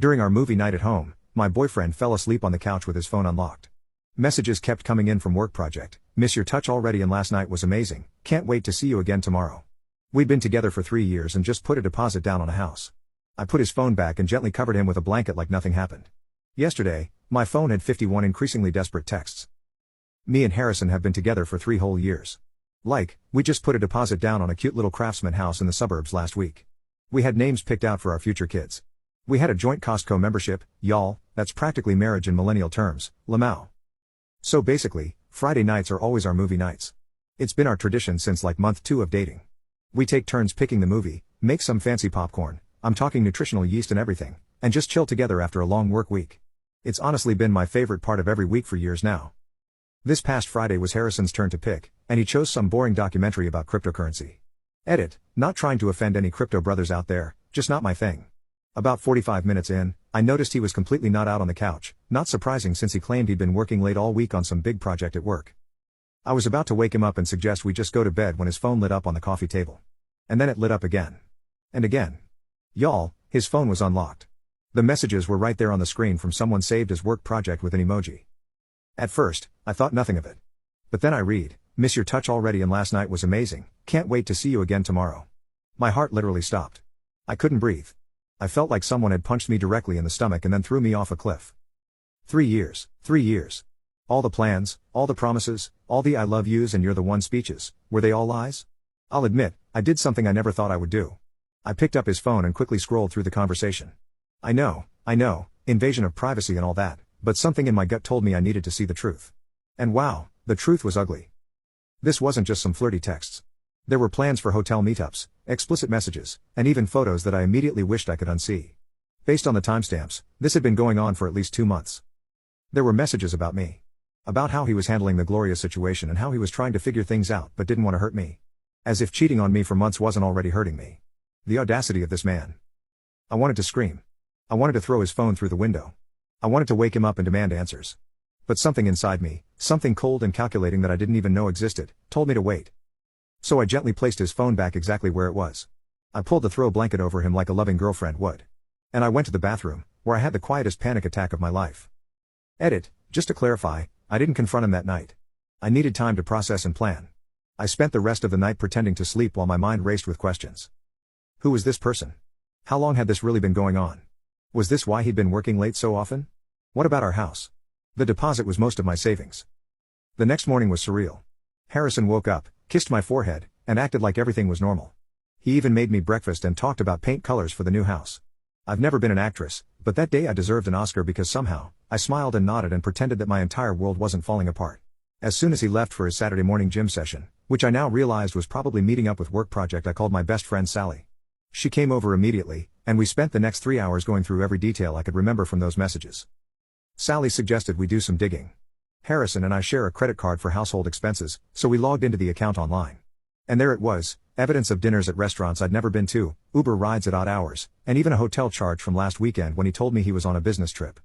During our movie night at home, my boyfriend fell asleep on the couch with his phone unlocked. Messages kept coming in from work project. Miss your touch already and last night was amazing. Can't wait to see you again tomorrow. We'd been together for 3 years and just put a deposit down on a house. I put his phone back and gently covered him with a blanket like nothing happened. Yesterday, my phone had 51 increasingly desperate texts. Me and Harrison have been together for 3 whole years. We just put a deposit down on a cute little craftsman house in the suburbs last week. We had names picked out for our future kids. We had a joint Costco membership, y'all, that's practically marriage in millennial terms, lamau. So basically, Friday nights are always our movie nights. It's been our tradition since like month 2 of dating. We take turns picking the movie, make some fancy popcorn, I'm talking nutritional yeast and everything, and just chill together after a long work week. It's honestly been my favorite part of every week for years now. This past Friday was Harrison's turn to pick, and he chose some boring documentary about cryptocurrency. Edit, not trying to offend any crypto brothers out there, just not my thing. About 45 minutes in, I noticed he was completely not out on the couch, not surprising since he claimed he'd been working late all week on some big project at work. I was about to wake him up and suggest we just go to bed when his phone lit up on the coffee table. And then it lit up again. And again. Y'all, his phone was unlocked. The messages were right there on the screen from someone saved as work project with an emoji. At first, I thought nothing of it. But then I read, miss your touch already and last night was amazing, can't wait to see you again tomorrow. My heart literally stopped. I couldn't breathe. I felt like someone had punched me directly in the stomach and then threw me off a cliff. 3 years, 3 years. All the plans, all the promises, all the I love yous and you're the one speeches, were they all lies? I'll admit, I did something I never thought I would do. I picked up his phone and quickly scrolled through the conversation. I know, invasion of privacy and all that, but something in my gut told me I needed to see the truth. And wow, the truth was ugly. This wasn't just some flirty texts. There were plans for hotel meetups, explicit messages, and even photos that I immediately wished I could unsee. Based on the timestamps, this had been going on for at least 2 months. There were messages about me. About how he was handling the Gloria situation and how he was trying to figure things out but didn't want to hurt me. As if cheating on me for months wasn't already hurting me. The audacity of this man. I wanted to scream. I wanted to throw his phone through the window. I wanted to wake him up and demand answers. But something inside me, something cold and calculating that I didn't even know existed, told me to wait. So I gently placed his phone back exactly where it was. I pulled the throw blanket over him like a loving girlfriend would. And I went to the bathroom, where I had the quietest panic attack of my life. Edit, just to clarify, I didn't confront him that night. I needed time to process and plan. I spent the rest of the night pretending to sleep while my mind raced with questions. Who was this person? How long had this really been going on? Was this why he'd been working late so often? What about our house? The deposit was most of my savings. The next morning was surreal. Harrison woke up, kissed my forehead, and acted like everything was normal. He even made me breakfast and talked about paint colors for the new house. I've never been an actress, but that day I deserved an Oscar because somehow, I smiled and nodded and pretended that my entire world wasn't falling apart. As soon as he left for his Saturday morning gym session, which I now realized was probably meeting up with work project, I called my best friend Sally. She came over immediately, and we spent the next 3 hours going through every detail I could remember from those messages. Sally suggested we do some digging. Harrison and I share a credit card for household expenses, so we logged into the account online. And there it was, evidence of dinners at restaurants I'd never been to, Uber rides at odd hours, and even a hotel charge from last weekend when he told me he was on a business trip.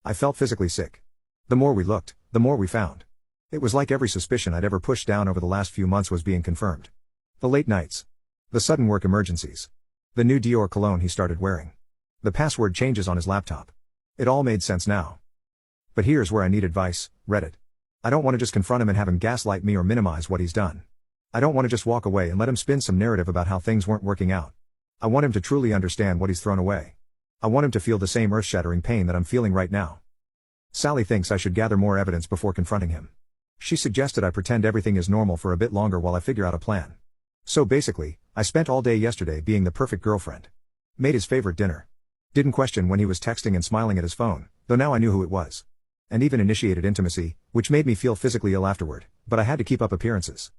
I felt physically sick. The more we looked, the more we found. It was like every suspicion I'd ever pushed down over the last few months was being confirmed. The late nights. The sudden work emergencies. The new Dior cologne he started wearing. The password changes on his laptop. It all made sense now. But here's where I need advice, Reddit. I don't want to just confront him and have him gaslight me or minimize what he's done. I don't want to just walk away and let him spin some narrative about how things weren't working out. I want him to truly understand what he's thrown away. I want him to feel the same earth-shattering pain that I'm feeling right now. Sally thinks I should gather more evidence before confronting him. She suggested I pretend everything is normal for a bit longer while I figure out a plan. So basically, I spent all day yesterday being the perfect girlfriend. Made his favorite dinner. Didn't question when he was texting and smiling at his phone, though now I knew who it was. And even initiated intimacy, which made me feel physically ill afterward, but I had to keep up appearances.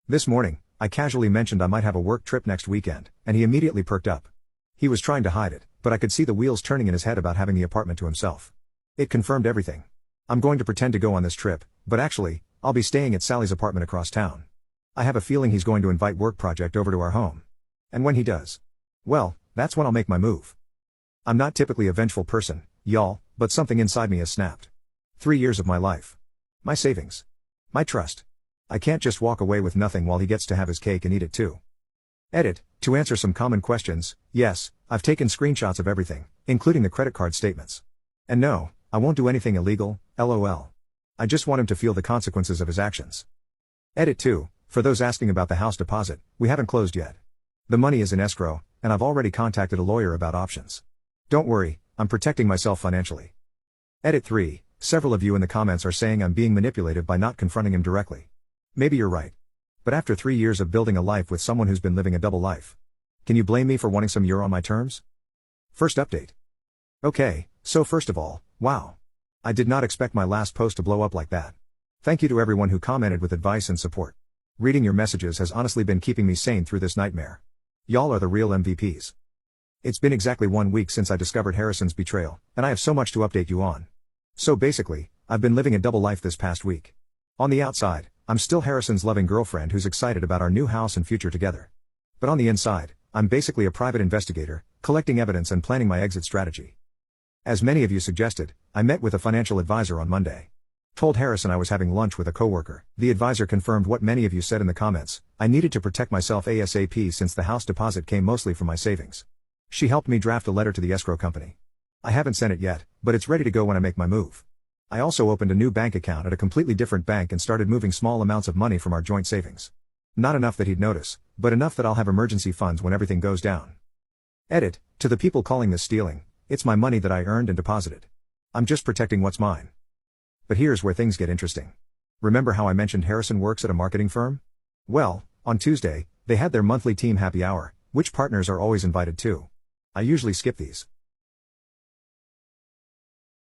This morning, I casually mentioned I might have a work trip next weekend, and he immediately perked up. He was trying to hide it, but I could see the wheels turning in his head about having the apartment to himself. It confirmed everything. I'm going to pretend to go on this trip, but actually, I'll be staying at Sally's apartment across town. I have a feeling he's going to invite work project over to our home. And when he does, well, that's when I'll make my move. I'm not typically a vengeful person, y'all, but something inside me has snapped. 3 years of my life. My savings. My trust. I can't just walk away with nothing while he gets to have his cake and eat it too. Edit, to answer some common questions, yes, I've taken screenshots of everything, including the credit card statements. And no, I won't do anything illegal, lol. I just want him to feel the consequences of his actions. Edit 2, for those asking about the house deposit, we haven't closed yet. The money is in escrow, and I've already contacted a lawyer about options. Don't worry, I'm protecting myself financially. Edit 3, several of you in the comments are saying I'm being manipulative by not confronting him directly. Maybe you're right. But after 3 years of building a life with someone who's been living a double life, can you blame me for wanting some on my terms? First update. Okay, so first of all, wow. I did not expect my last post to blow up like that. Thank you to everyone who commented with advice and support. Reading your messages has honestly been keeping me sane through this nightmare. Y'all are the real MVPs. It's been exactly 1 week since I discovered Harrison's betrayal, and I have so much to update you on. So basically, I've been living a double life this past week. On the outside, I'm still Harrison's loving girlfriend who's excited about our new house and future together. But on the inside, I'm basically a private investigator, collecting evidence and planning my exit strategy. As many of you suggested, I met with a financial advisor on Monday. Told Harrison I was having lunch with a coworker. The advisor confirmed what many of you said in the comments. I needed to protect myself ASAP since the house deposit came mostly from my savings. She helped me draft a letter to the escrow company. I haven't sent it yet, but it's ready to go when I make my move. I also opened a new bank account at a completely different bank and started moving small amounts of money from our joint savings. Not enough that he'd notice, but enough that I'll have emergency funds when everything goes down. Edit, to the people calling this stealing, it's my money that I earned and deposited. I'm just protecting what's mine. But here's where things get interesting. Remember how I mentioned Harrison works at a marketing firm? Well, on Tuesday, they had their monthly team happy hour, which partners are always invited to. I usually skip these.